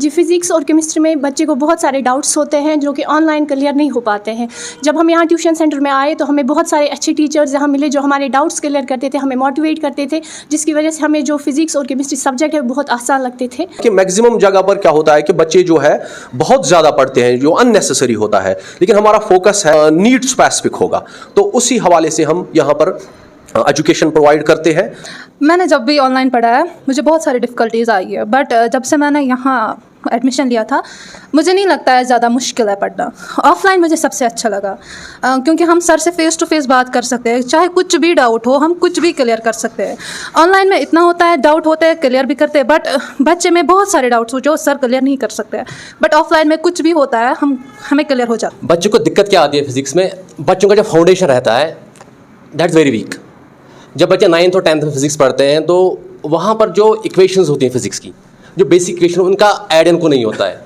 जी physics और chemistry में बच्चे को बहुत सारे डाउट्स होते हैं जो कि ऑनलाइन क्लियर नहीं हो पाते हैं। जब हम यहाँ ट्यूशन सेंटर में आए तो हमें बहुत सारे अच्छे टीचर्स यहाँ मिले जो हमारे डाउट्स क्लियर करते थे, हमें मोटिवेट करते थे, जिसकी वजह से हमें जो फिज़िक्स और केमिस्ट्री सब्जेक्ट है बहुत आसान लगते थे। कि मैक्सिमम जगह पर क्या होता है कि बच्चे जो है बहुत ज़्यादा पढ़ते हैं जो अननेसेसरी होता है, लेकिन हमारा फोकस है नीड स्पेसिफिक होगा, तो उसी हवाले से हम यहाँ पर एजुकेशन प्रोवाइड करते हैं। मैंने जब भी ऑनलाइन पढ़ा है मुझे बहुत सारी डिफ़िकल्टीज़ आई है, बट जब से मैंने यहाँ एडमिशन लिया था मुझे नहीं लगता है ज़्यादा मुश्किल है पढ़ना। ऑफलाइन मुझे सबसे अच्छा लगा क्योंकि हम सर से फ़ेस टू फेस बात कर सकते हैं, चाहे कुछ भी डाउट हो हम कुछ भी क्लियर कर सकते हैं। ऑनलाइन में इतना होता है डाउट होते हैं क्लियर भी करते हैं, बट बच्चे में बहुत सारे डाउट्स हो जो सर क्लियर नहीं कर सकते हैं, बट ऑफलाइन में कुछ भी होता है हमें क्लियर हो जाता है। बच्चों को दिक्कत क्या आती है फिज़िक्स में, बच्चों का जो फाउंडेशन रहता है दैट्स वेरी वीक। जब बच्चे 9th और 10th में फिज़िक्स पढ़ते हैं तो वहाँ पर जो इक्वेशंस होती हैं फिज़िक्स की, जो बेसिक इक्वेशन उनका ऐड इनको नहीं होता है,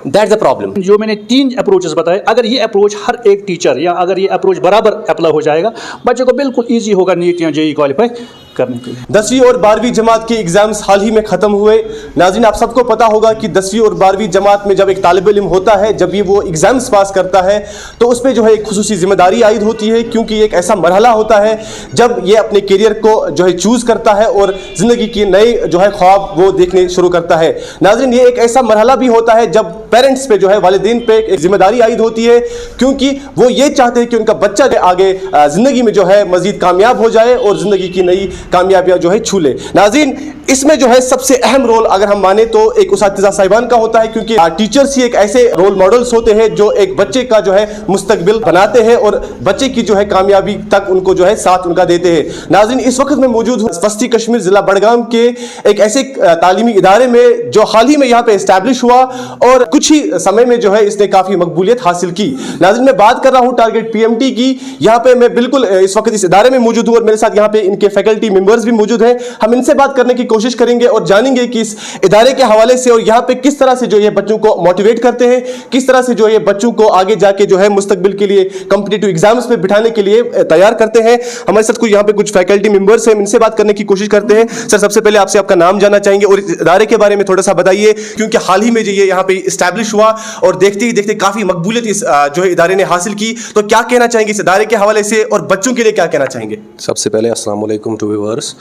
दैट्स द प्रॉब्लम। जो मैंने 3 अप्रोचेस बताए, अगर ये अप्रोच हर एक टीचर या अगर ये अप्रोच बराबर अप्लाई हो जाएगा, बच्चे को बिल्कुल ईजी होगा नीट या जेईई क्वालिफाई करने के लिए। 10वीं और 12वीं जमात के एग्जाम्स हाल ही में ख़त्म हुए। नाज़रीन, आप सबको पता होगा कि 10वीं और 12वीं जमात में जब एक तालिब इल्म होता है, जब भी वो एग्जाम्स पास करता है तो उस पर जो है एक खुसूसी जिम्मेदारी आयद होती है, क्योंकि एक ऐसा मरहला होता है जब ये अपने करियर को जो है चूज़ करता है और ज़िंदगी के नए जो है ख्वाब वो देखने शुरू करता है। नाज़रीन, ये एक ऐसा मरहला भी होता है जब पेरेंट्स पे जो है वालिदैन पे एक जिम्मेदारी आयद होती है, क्योंकि वो ये चाहते हैं कि उनका बच्चा आगे ज़िंदगी में जो है मज़ीद कामयाब हो जाए और ज़िंदगी की नई कामयाबियाँ जो है छू ले। नाज़रीन, इसमें जो है सबसे अहम रोल अगर हम माने तो एक उस्ताद साहिबान का होता है, क्योंकि टीचर्स ही एक ऐसे रोल मॉडल्स होते हैं जो एक बच्चे का जो है मुस्तकबिल बनाते हैं और बच्चे की जो है कामयाबी तक उनको जो है साथ उनका देते हैं। नाज़रीन, इस वक्त में मौजूद हूँ वस्ती कश्मीर ज़िला बड़गाम के एक ऐसे तालीमी इदारे में जो हाल ही में यहाँ पे इस्टेब्लिश हुआ और कुछ ही समय में जो है इसने काफ़ी मकबूलियत हासिल की। नाज़रीन, मैं बात कर रहा हूँ टारगेट PMT की। यहाँ पे मैं बिल्कुल इस वक्त इस इदारे में मौजूद हूँ और मेरे साथ यहाँ पे इनके फैकल्टी मेंबर्स भी मौजूद हैं। हम इनसे बात करने की कोशिश करेंगे और जानेंगे कि इस इदारे के हवाले से और यहाँ पे किस तरह से जो ये बच्चों को मोटिवेट करते हैं, किस तरह से जो ये बच्चों को आगे जाके जो है मुस्तकबिल के लिए कॉम्पिटिटिव एग्जाम्स में बिठाने के लिए तैयार करते हैं। हमारे साथ कुछ यहाँ पे कुछ फैकल्टी मेंबर्स हैं, इनसे बात करने की कोशिश करते हैं। सर, सबसे पहले आपसे आपका नाम जानना चाहेंगे और इस इदारे के बारे में थोड़ा सा बताइए, क्योंकि हाल ही में जो ये यहाँ पे इस्टेब्लिश हुआ और देखते ही देखते काफी मकबूलियत इस जो है इदारे ने हासिल की, तो क्या कहना चाहेंगे इस इदारे के हवाले से और बच्चों के लिए क्या कहना चाहेंगे? सबसे पहले अस्सलाम वालेकुम टू व्यूअर्स।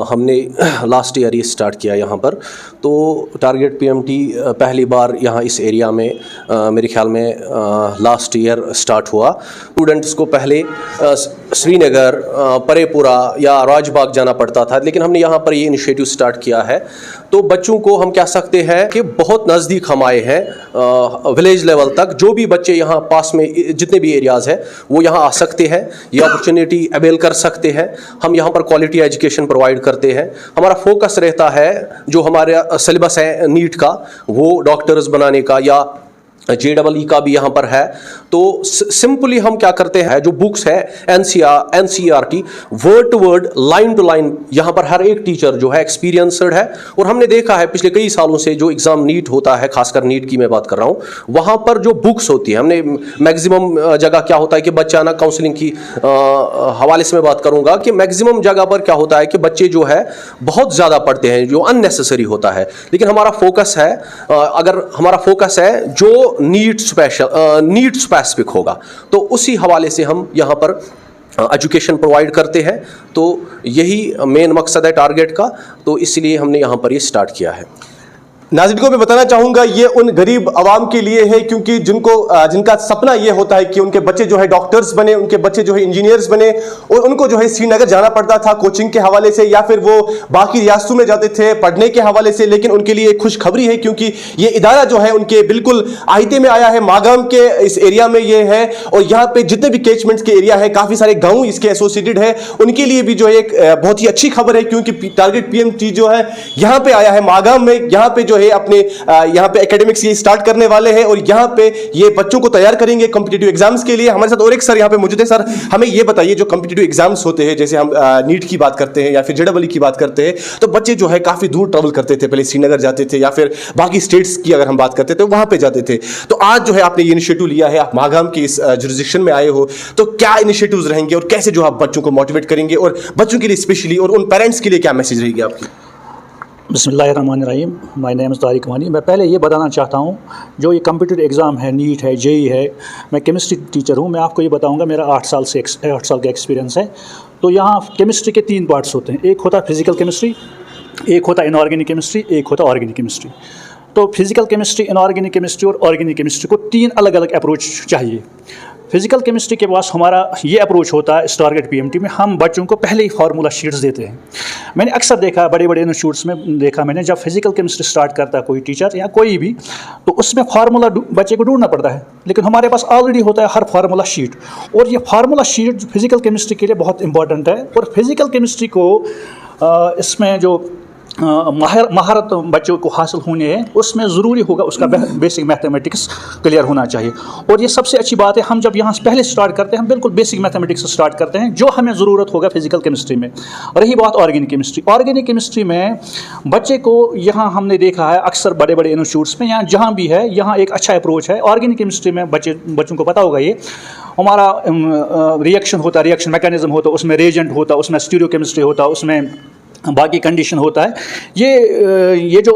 हमने लास्ट ईयर ये स्टार्ट किया यहाँ पर, तो टारगेट PMT पहली बार यहाँ इस एरिया में मेरे ख्याल में लास्ट ईयर स्टार्ट हुआ। स्टूडेंट्स को पहले श्रीनगर, परेपुरा या राजबाग जाना पड़ता था, लेकिन हमने यहाँ पर ये इनिशिएटिव स्टार्ट किया है, तो बच्चों को हम कह सकते हैं कि बहुत नज़दीक हम आए हैं विलेज लेवल तक। जो भी बच्चे यहाँ पास में जितने भी एरियाज़ हैं वो यहाँ आ सकते हैं, ये अपॉर्चुनिटी अवेल कर सकते हैं। हम यहाँ पर क्वालिटी एजुकेशन प्रोवाइड करते हैं। हमारा फोकस रहता है जो हमारा सिलेबस है नीट का, वो डॉक्टर्स बनाने का या JEE का भी यहाँ पर है। तो सिंपली हम क्या करते हैं, जो बुक्स है NCERT word to word, line to line, यहाँ पर हर एक टीचर जो है एक्सपीरियंसड है। और हमने देखा है पिछले कई सालों से जो एग्ज़ाम नीट होता है, खासकर नीट की मैं बात कर रहा हूँ, वहाँ पर जो बुक्स होती है, हमने मैक्सिमम जगह क्या होता है कि बच्चा ना काउंसलिंग की हवाले से मैं बात करूँगा कि मैक्सिमम जगह पर क्या होता है कि बच्चे जो है बहुत ज़्यादा पढ़ते हैं जो अननेसेसरी होता है, लेकिन हमारा फोकस है अगर हमारा फोकस है जो नीड स्पेसिफिक होगा, तो उसी हवाले से हम यहाँ पर एजुकेशन प्रोवाइड करते हैं। तो यही मेन मकसद है टारगेट का, तो इसलिए हमने यहाँ पर ये स्टार्ट किया है। नाज़रीन को मैं बताना चाहूँगा ये उन गरीब आवाम के लिए है, क्योंकि जिनका सपना ये होता है कि उनके बच्चे जो है डॉक्टर्स बने, उनके बच्चे जो है इंजीनियर्स बने, और उनको जो है श्रीनगर जाना पड़ता था कोचिंग के हवाले से या फिर वो बाकी रियासतों में जाते थे पढ़ने के हवाले से। लेकिन उनके लिए एक खुशखबरी है, क्योंकि ये इदारा जो है उनके बिल्कुल आहिते में आया है, मागाम के इस एरिया में ये है, और यहाँ पे जितने भी कैचमेंट्स के एरिया है, काफ़ी सारे गाँव इसके एसोसिएटेड है, उनके लिए भी जो है एक बहुत ही अच्छी खबर है, क्योंकि टारगेट PMT जो है यहाँ पे आया है मागाम में। यहाँ पे जो है अपने यहाँ पे एकेडमिक्स ये स्टार्ट करने वाले हैं और यहाँ पे ये बच्चों को तैयार करेंगे कॉम्पिटिटिव एग्जाम्स के लिए। हमारे साथ और एक सर यहाँ पे मौजूद है। सर, हमें ये बताइए, जो कॉम्पिटिटिव एग्जाम्स होते हैं, जैसे हम नीट की बात करते हैं या फिर JEE की बात करते हैं, तो बच्चे जो है काफ़ी दूर ट्रैवल करते थे, पहले श्रीनगर जाते थे या फिर बाकी स्टेट्स की अगर हम बात करते थे वहाँ पे जाते थे। तो आज जो है आपने ये इनिशिएटिव लिया है, आप मागाम की इस जुरिसडिक्शन में आए हो, तो क्या इनिशिएटिव्स रहेंगे और कैसे जो आप बच्चों को मोटिवेट करेंगे और बच्चों के लिए स्पेशली और उन पेरेंट्स के लिए क्या मैसेज रहेगी आपकी? बिस्मिल्लाहिर्रहमानिर्रहीम। माय नेम इज़ तारिक वानी। मैं पहले ये बताना चाहता हूँ, जो ये कम्पिटिटिव एग्ज़ाम है, नीट है, जेई है, मैं केमिस्ट्री टीचर हूँ। मैं आपको ये बताऊँगा, मेरा 8 साल का एक्सपीरियंस है। तो यहाँ केमिस्ट्री के 3 पार्ट्स होते हैं। एक होता है फिज़िकल केमिस्ट्री, एक होता है इनऑर्गेनिक केमिस्ट्री, एक होता है ऑर्गेनिक केमिस्ट्री। तो फिज़िकल केमिस्ट्री, इनऑर्गेनिक केमिस्ट्री और ऑर्गेनिक केमिस्ट्री को 3 अलग अलग अप्रोच चाहिए। फिज़िकल केमिस्ट्री के पास हमारा ये अप्रोच होता है, टारगेट पीएमटी में हम बच्चों को पहले ही फार्मूला शीट्स देते हैं। मैंने अक्सर देखा, बड़े बड़े इंस्टीट्यूट्स में देखा मैंने, जब फिज़िकल केमिस्ट्री स्टार्ट करता है कोई टीचर या कोई भी, तो उसमें फार्मूला बच्चे को ढूंढना पड़ता है। लेकिन हमारे पास ऑलरेडी होता है हर फार्मूला शीट, और ये फार्मूला शीट फिज़िकल केमिस्ट्री के लिए बहुत इंपॉर्टेंट है। और फिज़िकल केमिस्ट्री को इसमें जो महारत बच्चों को हासिल होनी है, उसमें ज़रूरी होगा उसका बेसिक मैथमेटिक्स क्लियर होना चाहिए। और ये सबसे अच्छी बात है, हम जब यहाँ पहले स्टार्ट करते हैं, हम बिल्कुल बेसिक मैथमेटिक्स से स्टार्ट करते हैं, जो हमें ज़रूरत होगा फिज़िकल केमिस्ट्री में। रही बात ऑर्गेनिक केमिस्ट्री में बच्चे को यहाँ हमने देखा है अक्सर बड़े बड़े इंस्टीट्यूट्स में, यहाँ जहाँ भी है, यहाँ एक अच्छा अप्रोच है। ऑर्गेनिक केमिस्ट्री में बच्चों को पता होगा, ये हमारा रिएक्शन होता है, रिएक्शन मैकेनिज्म होता है, उसमें रेजेंट होता है, उसमें स्टीरियो केमिस्ट्री होता है, उसमें बाकी कंडीशन होता है। ये जो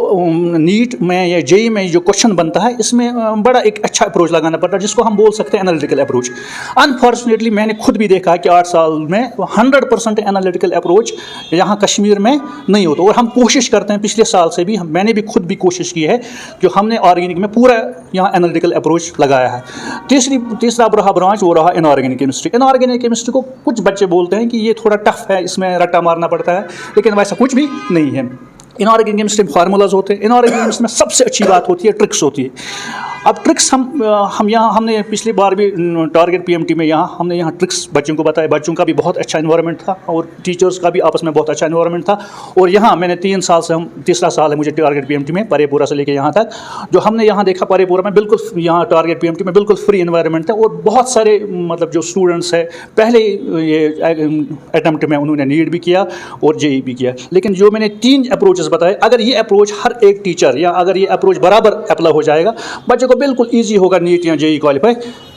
नीट में या जेई में जो क्वेश्चन बनता है, इसमें बड़ा एक अच्छा अप्रोच लगाना पड़ता है, जिसको हम बोल सकते हैं एनालिटिकल अप्रोच। अनफॉर्चुनेटली मैंने खुद भी देखा कि 8 साल में 100% एनालिटिकल अप्रोच यहाँ कश्मीर में नहीं होता। और हम कोशिश करते हैं, पिछले साल से भी मैंने भी खुद भी कोशिश की है कि हमने ऑर्गेनिक में पूरा यहाँ एनालिटिकल अप्रोच लगाया है। तीसरा रहा ब्रांच, वो रहा इनऑर्गेनिक केमिस्ट्री। इनऑर्गेनिक केमिस्ट्री को कुछ बच्चे बोलते हैं कि ये थोड़ा टफ है, इसमें रट्टा मारना पड़ता है, लेकिन वैसा कुछ भी नहीं है। इनऑर्गेनिक केमिस्ट्री में फार्मूलाज होते हैं। इनऑर्गेनिक केमिस्ट्री में सबसे अच्छी बात होती है ट्रिक्स होती है। अब ट्रिक्स हम यहाँ हमने पिछली बार भी टारगेट पीएमटी में हमने यहाँ ट्रिक्स बच्चों को बताया। बच्चों का भी बहुत अच्छा एनवायरनमेंट था और टीचर्स का भी आपस में बहुत अच्छा एनवायरनमेंट था। और यहाँ मैंने 3 साल से, तीसरा साल है मुझे टारगेट पीएमटी में, परेपुरा से लेके यहाँ तक, जो हमने यहाँ देखा परेपुरा में बिल्कुल, यहाँ टारगेट पीएमटी में बिल्कुल फ्री एनवायरनमेंट है। और बहुत सारे मतलब जो स्टूडेंट्स हैं, पहले ये अटैम्प्ट में उन्होंने नीट भी किया और जेई भी किया। लेकिन जो मैंने 3 अप्रोचेस बताए, अगर ये अप्रोच हर एक टीचर, या अगर ये अप्रोच बराबर अप्लाई हो जाएगा, बच्चे को बिल्कुल ईजी होगा नीट या जेई क्वालिफाई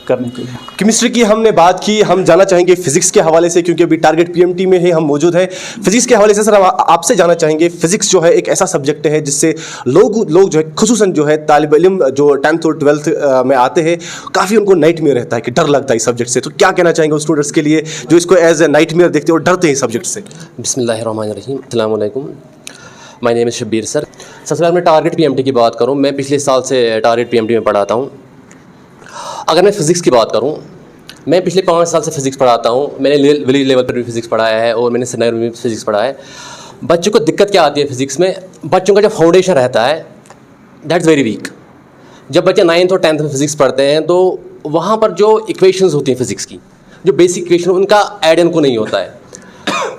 करने के लिए। केमिस्ट्री की हमने बात की, हम जाना चाहेंगे फिजिक्स के हवाले से, क्योंकि अभी टारगेट पीएमटी में है, हम मौजूद हैं। फिजिक्स के हवाले से सर हम आपसे जानना चाहेंगे, फिजिक्स जो है एक ऐसा सब्जेक्ट है जिससे लोग जो है, खुसूसन जो है तालिब इल्म जो 10th और 12th में आते हैं, काफ़ी उनको नाइटमेयर रहता है कि डर लगता है इस सब्जेक्ट से। तो क्या कहना चाहेंगे उस स्टूडेंट्स के लिए जो इसको एज ए नाइटमेयर देखते हैं और डरते हैं इस सब्जेक्ट से? बिस्मिल्लाहिर्रहमानिर्रहीम, अस्सलाम वालेकुम। My name is Shabbir sir. सबसे पहले मैं टारगेट पीएमटी की बात करूं, मैं पिछले साल से टारगेट पीएमटी में पढ़ाता हूं। अगर मैं फ़िज़िक्स की बात करूं, मैं पिछले 5 साल से फ़िज़िक्स पढ़ाता हूं। मैंने विलेज लेवल पर भी फ़िज़िक्स पढ़ाया है और मैंने श्रीनगर में भी फ़िज़िक्स पढ़ाया है। बच्चों को दिक्कत क्या आती है फ़िज़िक्स में, बच्चों का जो फाउंडेशन रहता है दैट्स वेरी वीक। जब बच्चे 9th और 10th में फ़िज़िक्स पढ़ते हैं, तो वहाँ पर जो इक्वेशंस होती हैं फ़िज़िक्स की, जो बेसिक इक्वेशन, उनका आइडिया उनको नहीं होता है।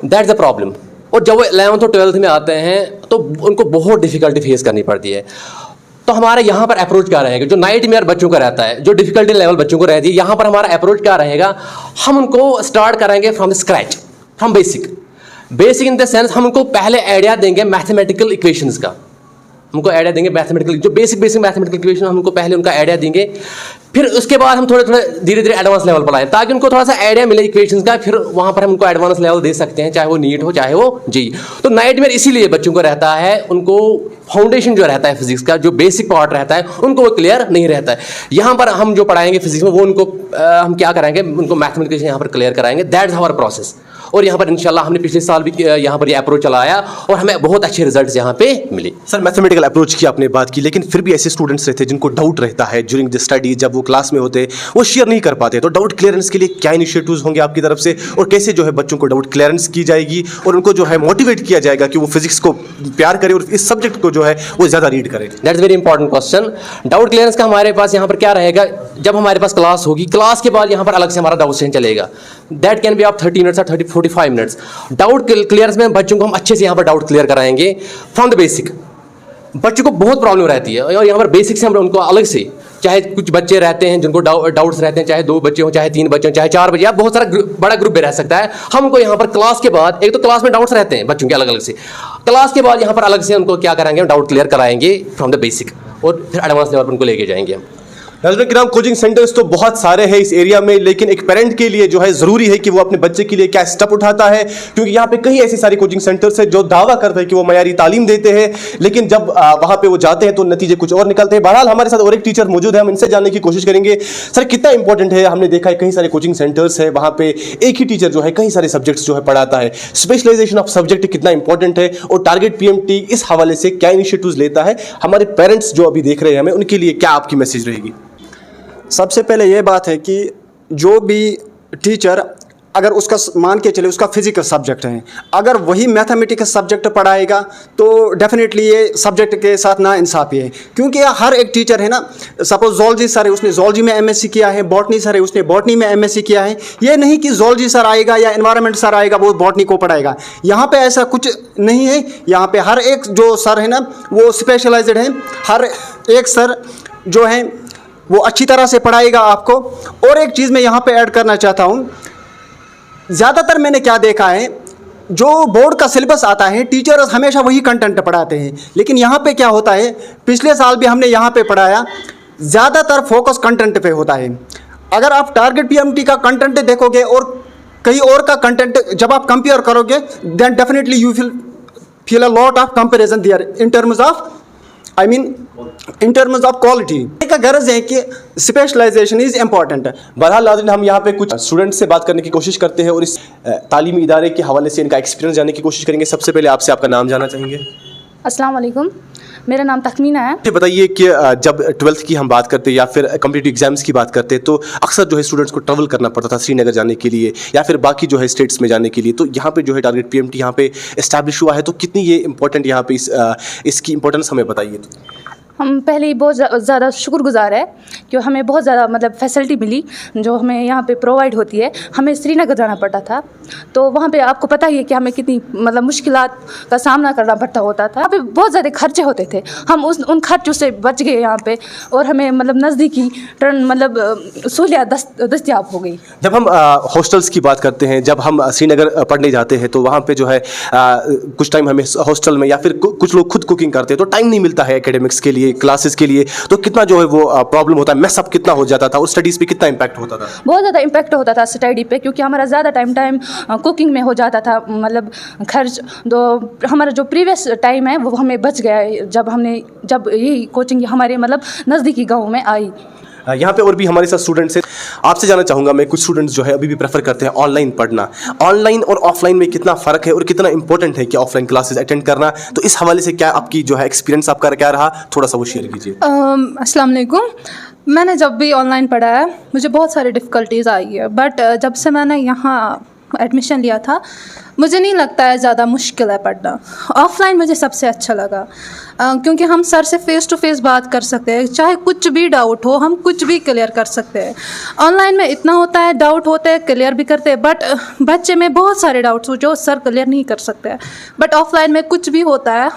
That's the problem. और जब वो 11th और 12th में आते हैं, तो उनको बहुत डिफ़िकल्टी फेस करनी पड़ती है। तो हमारा यहाँ पर अप्रोच क्या रहेगा, जो नाइटमेयर बच्चों का रहता है, जो डिफ़िकल्टी लेवल बच्चों को रहती है, यहाँ पर हमारा अप्रोच क्या रहेगा, हम उनको स्टार्ट करेंगे from the scratch, from basic in the sense हम उनको पहले आइडिया देंगे मैथमेटिकल इक्वेशंस का। हमको आइडिया देंगे मैथमेटिकल, जो बेसिक मैथमेटिकल इक्वेशन, हमको पहले उनका आइडिया देंगे। फिर उसके बाद हम थोड़े धीरे धीरे एडवांस लेवल पर आए, ताकि उनको थोड़ा सा आइडिया मिले इक्वेशंस का। फिर वहाँ पर हम उनको एडवांस लेवल दे सकते हैं, चाहे वो नीट हो चाहे वो जेई। तो नाइटमेयर इसीलिए बच्चों को रहता है, उनको फाउंडेशन जो रहता है फिजिक्स का, जो बेसिक पार्ट रहता है, उनको वो क्लियर नहीं रहता है। यहाँ पर हम जो पढ़ाएंगे फिजिक्स में, वो उनको हम क्या कराएंगे, उनको मैथमेटिक्स यहाँ पर क्लियर कराएंगे। That's our process. और यहाँ पर इंशाल्लाह हमने पिछले साल भी यहाँ पर ये अप्रोच चलाया और हमें बहुत अच्छे रिजल्ट्स यहाँ पे मिले। सर मैथमेटिकल अप्रोच की आपने बात की, लेकिन फिर भी ऐसे स्टूडेंट्स रहते हैं जिनको डाउट रहता है ड्यूरिंग द स्टडी, जब वो क्लास में होते हैं वो शेयर नहीं कर पाते। तो डाउट क्लियरेंस के लिए क्या इनिशिएटिव्स होंगे आपकी तरफ से, और कैसे जो है बच्चों को डाउट क्लियरेंस की जाएगी और उनको जो है मोटिवेट किया जाएगा कि वो फिजिक्स को प्यार करे और इस सब्जेक्ट को जो है वो ज़्यादा रीड करे? That's very important question. Doubt clearance का हमारे पास यहाँ पर क्या रहेगा, जब हमारे पास क्लास होगी, क्लास के बाद यहाँ पर अलग से हमारा डाउट सेशन चलेगा। That can be of 30 minutes और 45 मिनट्स। डाउट क्लियरेंस में बच्चों को हम अच्छे से यहाँ पर डाउट क्लियर कराएंगे फ्रॉम द बेसिक। बच्चों को बहुत प्रॉब्लम रहती है और यहाँ पर बेसिक से हम उनको अलग से, चाहे कुछ बच्चे रहते हैं जिनको डाउट्स रहते हैं, चाहे 2 बच्चे हों, चाहे 3 बच्चे हों, चाहे 4 बच्चे, या बहुत सारा बड़ा ग्रुप भी रह सकता है। हम उनको यहाँ पर क्लास के बाद, एक तो क्लास में डाउट्स रहते हैं बच्चों के अलग अलग से, क्लास के बाद यहाँ पर अलग से उनको क्या कराएंगे, डाउट क्लियर कराएंगे फ्रॉम द बेसिक, और फिर एडवांस लेवल पर उनको लेके जाएंगे हम। नाज़रीन किराम, कोचिंग सेंटर्स तो बहुत सारे हैं इस एरिया में, लेकिन एक पेरेंट के लिए जो है ज़रूरी है कि वो अपने बच्चे के लिए क्या स्टेप उठाता है, क्योंकि यहाँ पे कई ऐसी सारी कोचिंग सेंटर्स हैं जो दावा करते हैं कि वो मयारी तालीम देते हैं, लेकिन जब वहाँ पे वो जाते हैं तो नतीजे कुछ और निकलते हैं। बहरहाल हमारे साथ और एक टीचर मौजूद है, हम इनसे जानने की कोशिश करेंगे। सर, कितना इंपॉर्टेंट है, हमने देखा है कई सारे कोचिंग सेंटर्स है, वहाँ पे एक ही टीचर जो है कई सारे सब्जेक्ट्स जो है पढ़ाता है, स्पेशलाइजेशन ऑफ सब्जेक्ट कितना इंपॉर्टेंट है, और टारगेट PMT इस हवाले से क्या इनिशिएटिव्स लेता है? हमारे पेरेंट्स जो अभी देख रहे हैं हमें, उनके लिए क्या आपकी मैसेज रहेगी? सबसे पहले ये बात है कि जो भी टीचर, अगर उसका मान के चले उसका फिजिकल सब्जेक्ट है, अगर वही मैथमेटिक्स सब्जेक्ट पढ़ाएगा तो डेफिनेटली ये सब्जेक्ट के साथ ना इंसाफी है, क्योंकि हर एक टीचर है ना, सपोज जोलॉजी सर है, उसने जोलॉजी में MSc किया है, बॉटनी सर है, उसने बॉटनी में MSc किया है। ये नहीं कि जोलॉजी सर आएगा या एनवायरनमेंट सर आएगा वो बॉटनी को पढ़ाएगा, यहाँ पे ऐसा कुछ नहीं है। यहाँ पे हर एक जो सर है ना वो स्पेशलाइज्ड है, हर एक सर जो है वो अच्छी तरह से पढ़ाएगा आपको। और एक चीज़ मैं यहाँ पे ऐड करना चाहता हूँ, ज़्यादातर मैंने क्या देखा है, जो बोर्ड का सिलेबस आता है टीचर्स हमेशा वही कंटेंट पढ़ाते हैं, लेकिन यहाँ पे क्या होता है, पिछले साल भी हमने यहाँ पे पढ़ाया, ज़्यादातर फोकस कंटेंट पे होता है। अगर आप टारगेट PMT का कंटेंट देखोगे और कहीं और का कंटेंट जब आप कंपेयर करोगे, then definitely you feel a lot of comparison there in terms of in terms of quality. एक गर्ज है कि स्पेशलाइजेशन इज इम्पॉर्टेंट। बहरहाल नाज़रीन, हम यहाँ पे कुछ स्टूडेंट्स से बात करने की कोशिश करते हैं और इस तालीमी इदारे के हवाले से इनका एक्सपीरियंस जानने की कोशिश करेंगे। सबसे पहले आपसे आपका नाम जानना चाहेंगे। अस्सलाम वालेकुम, मेरा नाम तखमीना है। ये बताइए कि जब 12th की हम बात करते हैं या फिर कॉम्पिटिटिव एग्जाम्स की बात करते हैं तो अक्सर जो है स्टूडेंट्स को ट्रैवल करना पड़ता था श्रीनगर जाने के लिए या फिर बाकी जो है स्टेट्स में जाने के लिए, तो यहाँ पे जो है टारगेट PMT यहाँ पे इस्टेब्लिश हुआ है, तो कितनी ये इंपॉर्टेंट यहाँ पे इसकी इंपॉर्टेंस हमें बताइए। तो हम पहले ही बहुत ज़्यादा शुक्रगुजार है कि हमें बहुत ज़्यादा मतलब फैसिलिटी मिली जो हमें यहाँ पे प्रोवाइड होती है। हमें श्रीनगर जाना पड़ता था, तो वहाँ पे आपको पता ही है कि हमें कितनी मतलब मुश्किलात का सामना करना पड़ता होता था। वहाँ पे बहुत ज़्यादा खर्चे होते थे, हम उन खर्चों से बच गए यहाँ पे, और हमें मतलब नज़दीकी मतलब सहूलियत दस्तयाब हो गई। जब हम हॉस्टल्स की बात करते हैं, जब हम श्रीनगर पढ़ने जाते हैं तो वहाँ पे जो है कुछ टाइम हमें हॉस्टल में या फिर कुछ लोग खुद कुकिंग करते हैं, तो टाइम नहीं मिलता है एकेडमिक्स के लिए, क्लासेस के लिए, तो कितना जो है वो प्रॉब्लम होता है, मैस अप कितना हो जाता था और स्टडीज़ पे कितना इम्पैक्ट होता था? बहुत ज़्यादा इम्पैक्ट होता था स्टडी पे, क्योंकि हमारा ज़्यादा टाइम कुकिंग में हो जाता था, मतलब खर्च। तो हमारा जो प्रीवियस टाइम है वो हमें बच गया है जब यही कोचिंग हमारे मतलब नज़दीकी गाँव में आई। यहाँ पे और भी हमारे साथ स्टूडेंट्स हैं, आपसे जानना चाहूँगा मैं, कुछ स्टूडेंट्स जो है अभी भी प्रेफर करते हैं ऑनलाइन पढ़ना, ऑनलाइन और ऑफलाइन में कितना फ़र्क है और कितना इंपॉर्टेंट है कि ऑफलाइन क्लासेस अटेंड करना, तो इस हवाले से क्या आपकी जो है एक्सपीरियंस आपका क्या रहा, थोड़ा सा वो शेयर कीजिए। अस्सलाम वालेकुम। मैंने जब भी ऑनलाइन पढ़ा है मुझे बहुत सारी डिफ़िकल्टीज़ आई है, बट जब से मैंने यहाँ एडमिशन लिया था मुझे नहीं लगता है ज़्यादा मुश्किल है पढ़ना। ऑफ़लाइन मुझे सबसे अच्छा लगा, क्योंकि हम सर से फ़ेस टू फेस बात कर सकते हैं, चाहे कुछ भी डाउट हो हम कुछ भी क्लियर कर सकते हैं। ऑनलाइन में इतना होता है, डाउट होते हैं क्लियर भी करते हैं, बट बच्चे में बहुत सारे डाउट्स हो जो सर क्लियर नहीं कर सकते हैं, बट ऑफलाइन में कुछ भी होता है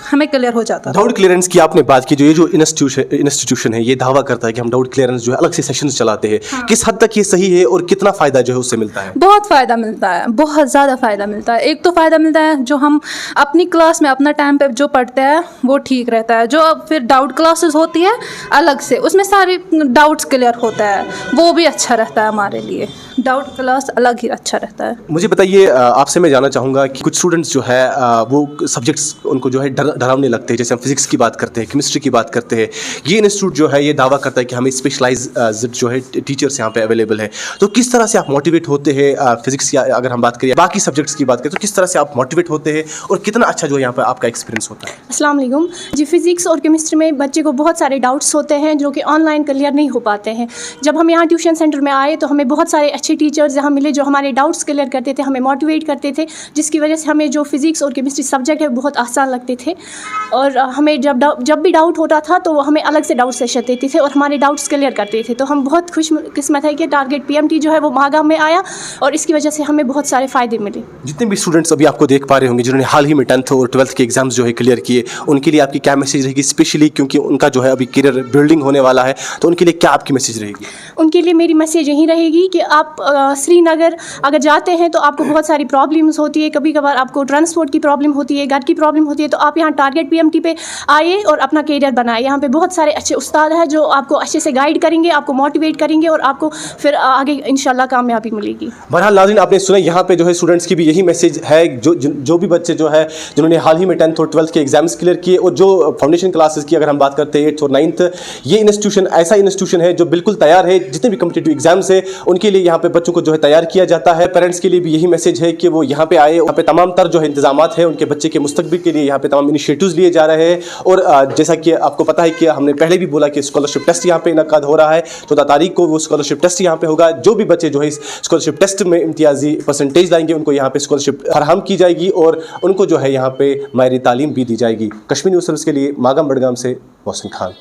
हमें क्लियर हो जाता है। डाउट क्लियरेंस की आपने बात की, जो ये जो इंस्टीट्यूशन है ये दावा करता है कि हम डाउट क्लियरेंस जो है अलग से सेशंस चलाते हैं, हाँ। किस हद तक ये सही है और कितना फ़ायदा जो है उससे मिलता है? बहुत फ़ायदा मिलता है, बहुत ज़्यादा फ़ायदा मिलता है। एक तो फ़ायदा मिलता है जो हम अपनी क्लास में अपना टाइम पे जो पढ़ते हैं वो ठीक रहता है, जो अब फिर डाउट क्लासेस होती है अलग से, उसमें सारे डाउट्स क्लियर होता है, वो भी अच्छा रहता है हमारे लिए। डाउट क्लास अलग ही अच्छा रहता है। मुझे बताइए, आपसे मैं जानना चाहूँगा कि कुछ स्टूडेंट्स जो है वो सब्जेक्ट्स उनको जो है डरावने लगते हैं, जैसे हम फिजिक्स की बात करते हैं, केमिस्ट्री की बात करते हैं, ये इंस्टीट्यूट जो है ये दावा करता है कि हमें स्पेशलाइज जो है टीचर्स यहाँ पे अवेलेबल है, तो किस तरह से आप मोटिवेट होते हैं? फिजिक्स की अगर हम बात करें, बाकी सब्जेक्ट्स की बात करें, तो किस तरह से आप मोटिवेट होते हैं और कितना अच्छा जो है यहाँ पर आपका एक्सपीरियंस होता है? अस्सलाम वालेकुम जी। फिज़िक्स और केमिस्ट्री में बच्चे को बहुत सारे डाउट्स होते हैं जो कि ऑनलाइन क्लियर नहीं हो पाते हैं। जब हम यहाँ ट्यूशन सेंटर में आए तो हमें बहुत सारे अच्छे टीचर्स यहाँ मिले जो हमारे डाउट्स क्लियर करते थे, हमें मोटिवेट करते थे, जिसकी वजह से हमें जो फिज़िक्स और केमिस्ट्री सब्जेक्ट है बहुत आसान लगते थे। और हमें जब भी डाउट होता था तो वो हमें अलग से डाउट सेशन देते थे और हमारे डाउट्स क्लियर करते थे। तो हम बहुत खुशकिस्मत है कि टारगेट PMT जो है वो मागा में आया और इसकी वजह से हमें बहुत सारे फ़ायदे मिले। जितने भी स्टूडेंट्स अभी आपको देख पा रहे होंगे जिन्होंने हाल ही में 10th और 12th के एग्जाम्स जो है क्लियर किए, उनके लिए आपकी क्या मैसेज रहेगी, स्पेशली क्योंकि उनका जो है अभी करियर बिल्डिंग होने वाला है, तो उनके लिए क्या आपकी मैसेज रहेगी? उनके लिए मेरी मैसेज यही रहेगी कि आप श्रीनगर अगर जाते हैं तो आपको बहुत सारी प्रॉब्लम्स होती है, कभी कभार आपको ट्रांसपोर्ट की प्रॉब्लम होती है, घर की प्रॉब्लम होती है, तो आप यहाँ टारगेट PMT पे आइए और अपना करियर बनाए। यहाँ पे बहुत सारे अच्छे उस्ताद हैं जो आपको अच्छे से गाइड करेंगे, आपको मोटिवेट करेंगे और आपको फिर आगे इंशाल्लाह कामयाबी मिलेगी। बहरहाल नाज़रीन, आपने सुना यहाँ पे जो है स्टूडेंट्स की भी यही मैसेज है, जो भी बच्चे जो है जिन्होंने हाल ही में 10th और 12th के एग्जाम्स क्लियर किए और जो फाउंडेशन क्लासेस की अगर हम बात करते हैं 8th और 9th, ये इंस्टीट्यूशन ऐसा इंस्टीट्यूशन है जो बिल्कुल तैयार है। जितने भी कॉम्पिटिटिव एग्जाम्स है उनके लिए यहाँ पे बच्चों को जो है तैयार किया जाता है। पेरेंट्स के लिए भी यही मैसेज है कि वो यहाँ पे आए, यहाँ पे तमाम तर जो है इंतजामात है उनके बच्चे के मुस्तकबिल के लिए यहाँ पे तमाम इनिशिएटिव्स लिए जा रहे हैं। और जैसा कि आपको पता है कि हमने पहले भी बोला कि स्कॉलरशिप टेस्ट यहाँ पे इनकाद हो रहा है, 14 तारीख को वो स्कॉलरशिप टेस्ट यहाँ पे होगा। जो भी बच्चे जो है इस स्कॉलरशिप टेस्ट में इम्तियाजी परसेंटेज लाएंगे उनको यहाँ पे स्कॉलरशिप फराहम की जाएगी और उनको जो है यहाँ पे माहिर तालीम भी दी जाएगी। कश्मीर न्यूज़ सर्विस के लिए मागम बडगाम से मोहसिन खान।